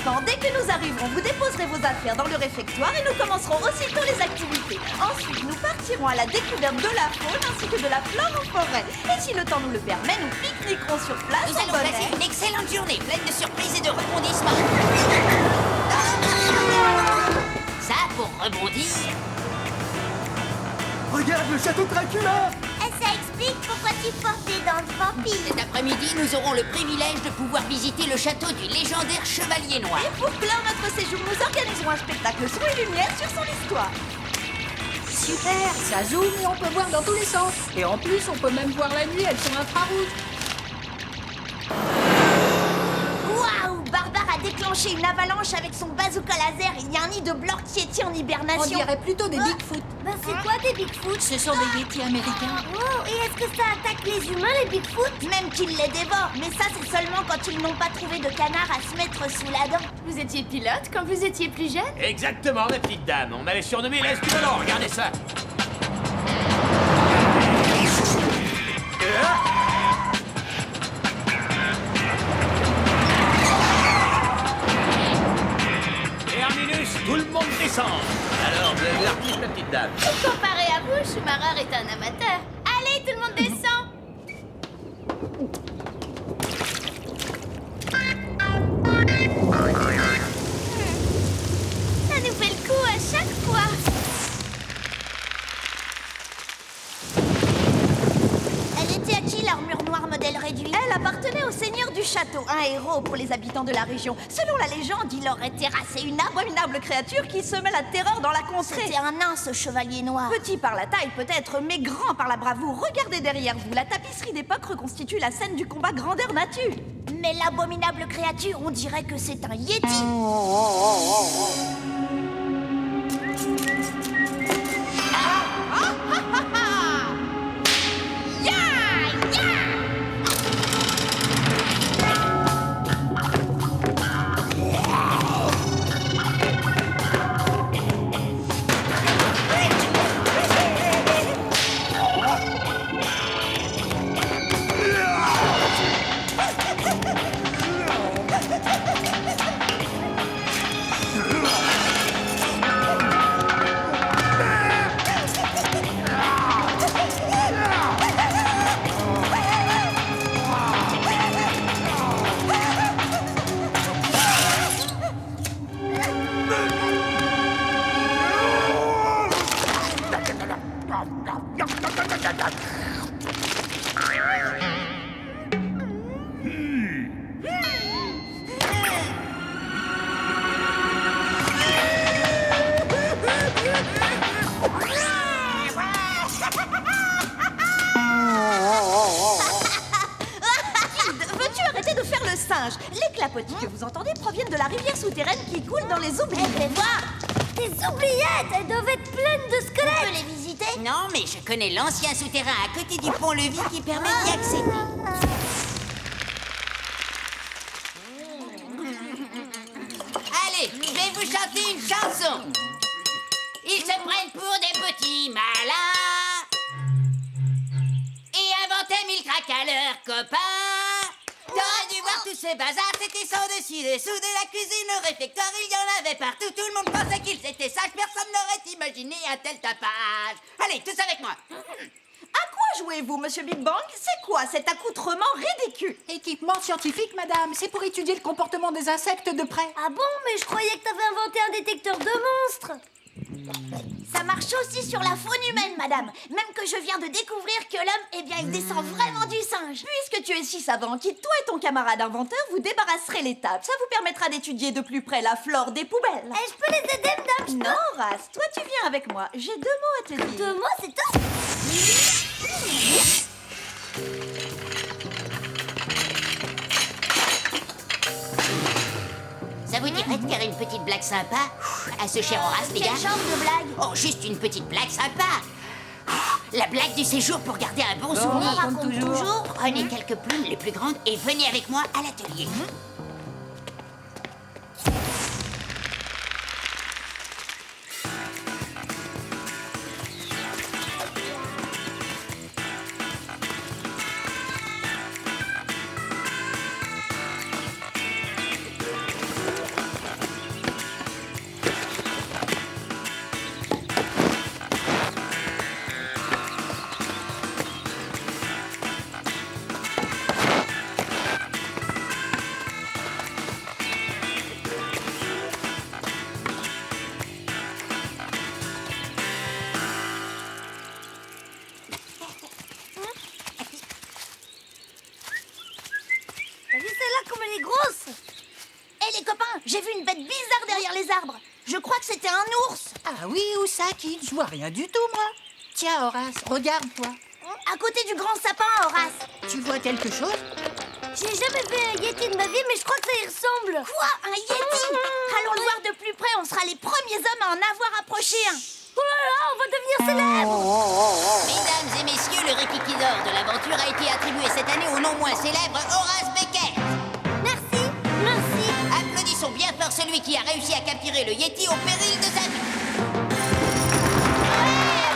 maintenant, dès que nous arriverons, vous déposerez vos affaires dans le réfectoire et nous commencerons aussitôt les activités. Ensuite, nous partirons à la découverte de la faune ainsi que de la flore en forêt. Et si le temps nous le permet, nous pique-niquerons sur place. Nous allons passer une excellente journée, pleine de surprises et de rebondissements. Ça, pour rebondir... Regarde le château de Dracula! Ça explique pourquoi tu portes des dents de vampire. Cet après-midi, nous aurons le privilège de pouvoir visiter le château du légendaire Chevalier Noir. Et pour clore notre séjour, nous organiserons un spectacle son et lumière sur son histoire. Super, ça zoome et on peut voir dans tous les sens. Et en plus, on peut même voir la nuit, elles sont infrarouges. Waouh! Barbare a déclenché une avalanche avec son bazooka laser et il y a un nid de Blortiéti en On hibernation. dirait plutôt des Bigfoot. Bah c'est quoi des Bigfoot? Ce sont des Yétis américains. Oh, et est-ce que ça attaque les humains, les Bigfoot? Même qu'ils les dévorent, mais ça c'est seulement quand ils n'ont pas trouvé de canard à se mettre sous la dent. Vous étiez pilote quand vous étiez plus jeune? Exactement, ma petite dame. On m'avait surnommé l'Est du Volant, regardez ça. Terminus, tout le monde descend. Alors, vous avez l'artiste, ma petite dame. Comparé à vous, Schumacher est un amateur. Allez, tout le monde descend! Ça nous fait le coup à chaque fois. Elle était à qui l'armure noire modèle réduit? Elle appartenait au seigneur du château, un héros pour les habitants de la région. Selon la légende, il aurait terrassé une abominable créature qui semait la terreur dans la contrée. C'était un nain, ce chevalier noir. Petit par la taille peut-être, mais grand par la bravoure. Regardez derrière vous, la tapisserie d'époque reconstitue la scène du combat grandeur nature. Mais l'abominable créature, on dirait que c'est un Yéti. Veux-tu arrêter de faire le singe? Les clapotis que vous entendez proviennent de la rivière souterraine qui coule dans les oubliettes. Fais voir. Des oubliettes, elles doivent être pleines de On squelettes. peut les visiter? Non, mais je connais l'ancien souterrain à côté du pont-levis qui permet d'y accéder. Allez, je vais vous chanter une chanson. Ils se prennent pour des petits malins et inventaient mille cracks à leurs copains. T'aurais dû voir tous ces bazars, c'était sans dessus dessous de la cuisine au réfectoire, il y en avait partout. Tout le monde pensait qu'ils étaient sages, personne n'aurait imaginé un tel tapage. Allez, tous avec moi. À quoi jouez-vous, monsieur Big Bang? C'est quoi cet accoutrement ridicule? Équipement scientifique, madame. C'est pour étudier le comportement des insectes de près. Ah bon, mais je croyais que t'avais inventé un détecteur de monstres. Ça marche aussi sur la faune humaine, madame. Même que je viens de découvrir que l'homme, eh bien, il descend vraiment du singe. Puisque tu es si savant, quitte toi et ton camarade inventeur, vous débarrasserez les tables. Ça vous permettra d'étudier de plus près la flore des poubelles. Eh, je peux les aider, madame? Non, Ras, toi tu viens avec moi. J'ai 2 mots à te dire. 2 mots, c'est tout. Ça vous dirait de faire une petite blague sympa à ce cher Horace, les gars? Quel genre de blague? Oh, juste une petite blague sympa. La blague du séjour pour garder un bon souvenir. raconte toujours. Prenez quelques plumes les plus grandes et venez avec moi à l'atelier. Je crois que c'était un ours. Ah oui, où ça, Kid? Je vois rien du tout, moi. Tiens, Horace, regarde-toi. À côté du grand sapin, Horace. Tu vois quelque chose? J'ai jamais vu un Yeti de ma vie, mais je crois que ça y ressemble. Quoi? Un Yeti? Allons le voir de plus près, on sera les premiers hommes à en avoir approché un. Oh là là, on va devenir célèbre. Mesdames et messieurs, le Rikiki d'or de l'aventure a été attribué cette année au non moins célèbre Horace Beckett. Merci, merci. Applaudissons bien fort celui qui a réussi à capturer le Yeti au péril de sa vie.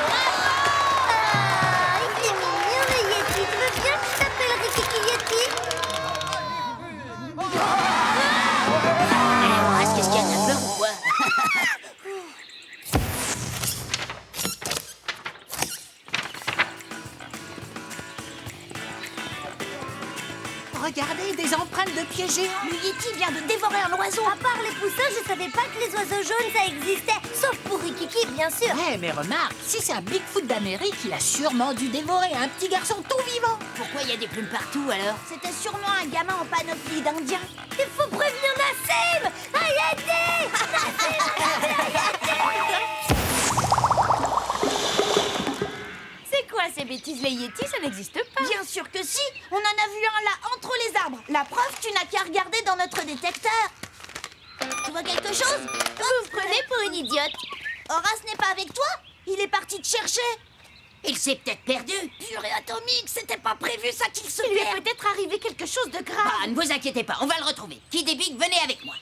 Ah, il est mignon le Yeti. Tu veux bien qu'il s'appelle Rikiki Yeti? Horace, qu'est-ce qu'il y a? T'as peur ou quoi? Regardez, des empreintes de pieds géants. Le Yeti vient de dévorer un oiseau. À part les poussins, je savais pas que les oiseaux jaunes ça existait. Sauf pour Rikiki, bien sûr. Ouais, mais remarque, si c'est un Bigfoot d'Amérique, il a sûrement dû dévorer un petit garçon tout vivant. Pourquoi il y a des plumes partout alors? C'était sûrement un gamin en panoplie d'Indien. Il faut prévenir Nassim. Un Yeti. C'est quoi ces bêtises? Les Yetis, ça n'existe pas. Bien sûr que si. On en a vu un là, entre les arbres. La preuve, tu n'as qu'à regarder dans notre détecteur. Tu vois quelque chose? Vous me prenez pour une idiote. Horace n'est pas avec toi? Il est parti te chercher. Il s'est peut-être perdu. Purée atomique, c'était pas prévu ça qu'il se Il lui perde. est peut-être arrivé quelque chose de grave. Ah, ne vous inquiétez pas, on va le retrouver. Kid et Big, venez avec moi.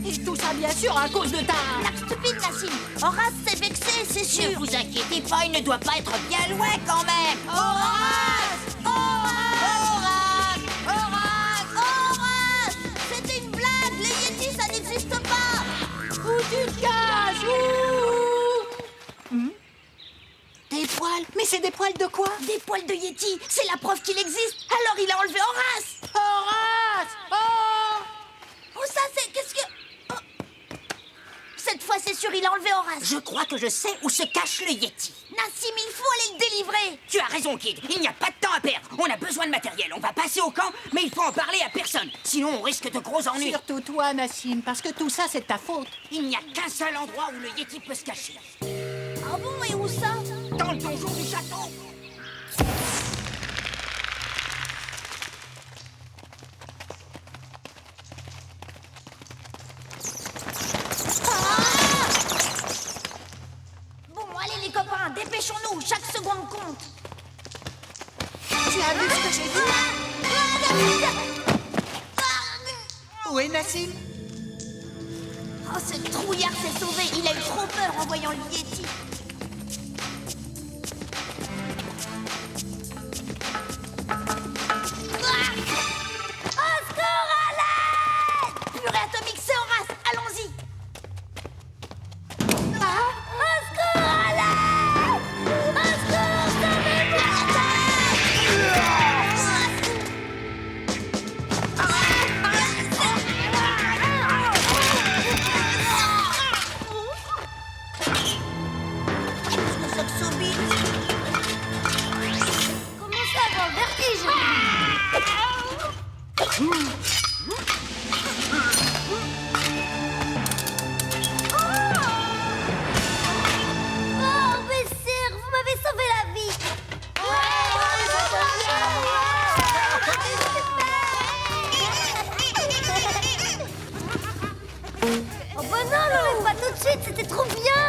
Et tout ça, bien sûr, à cause de ta... La stupide Nassim. Horace s'est vexé, c'est Ne sûr. vous inquiétez pas, il ne doit pas être bien loin quand même. Horace! Horace! Horace! Horace! C'était une blague. Les Yetis, ça n'existe pas. Où tu te caches? Des poils? Mais c'est des poils de quoi? Des poils de Yeti, c'est la preuve qu'il existe. Alors il a enlevé Horace. Horace! Oh! Oh ça c'est... Qu'est-ce que... Oh. Cette fois c'est sûr, il a enlevé Horace. Je crois que je sais où se cache le Yeti. Nassim, il faut aller le délivrer. Tu as raison, Kid. Il n'y a pas de temps à perdre. On a besoin de matériel. On va passer au camp, mais il faut en parler à personne. Sinon, on risque de gros ennuis. Surtout toi, Nassim, parce que tout ça, c'est de ta faute. Il n'y a qu'un seul endroit où le Yeti peut se cacher. Ah bon, et où ça? Dans le donjon du château. Bon, allez les copains, dépêchons-nous, chaque seconde compte. Tu as vu ce que j'ai vu? Où est Nassim? Oh, ce trouillard s'est sauvé, il a eu trop peur en voyant le Yeti. Purée atomique, c'est Horace, allons-y. Commencez à avoir le vertige. Oh, Bessir, vous m'avez sauvé la vie. Oh bah non, l'enlève pas tout de suite, c'était trop bien.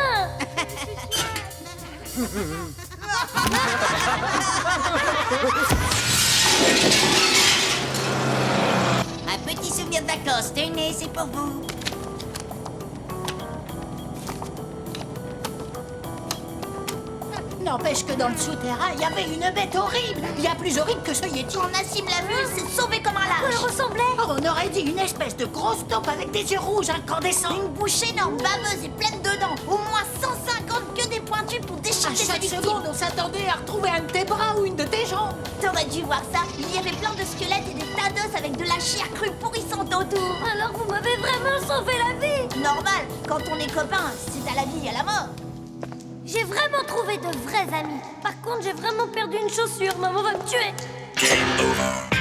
Un petit souvenir de vacances. Tenez, c'est pour vous. N'empêche que dans le souterrain, il y avait une bête horrible. Il y a plus horrible que ce Yeti. Quand Nassim l'a vu, il s'est sauvé comme un Elle lâche. ressemblait. Oh, on aurait dit une espèce de grosse taupe avec des yeux rouges incandescents. Une bouche énorme, baveuse et pleine de dents. Au moins 150 queues des pointues pour À déchiqueter sa chaque victime. seconde, on s'attendait à retrouver un de tes bras ou une de tes jambes. T'aurais dû voir ça. Il y avait plein de squelettes et des tas d'os avec de la chair crue pourrissante autour. Alors vous m'avez vraiment sauvé la vie. Normal, quand on est copains, c'est à la vie et à la mort. J'ai vraiment trouvé de vrais amis. Par contre, j'ai vraiment perdu une chaussure. Maman va me tuer. Game over.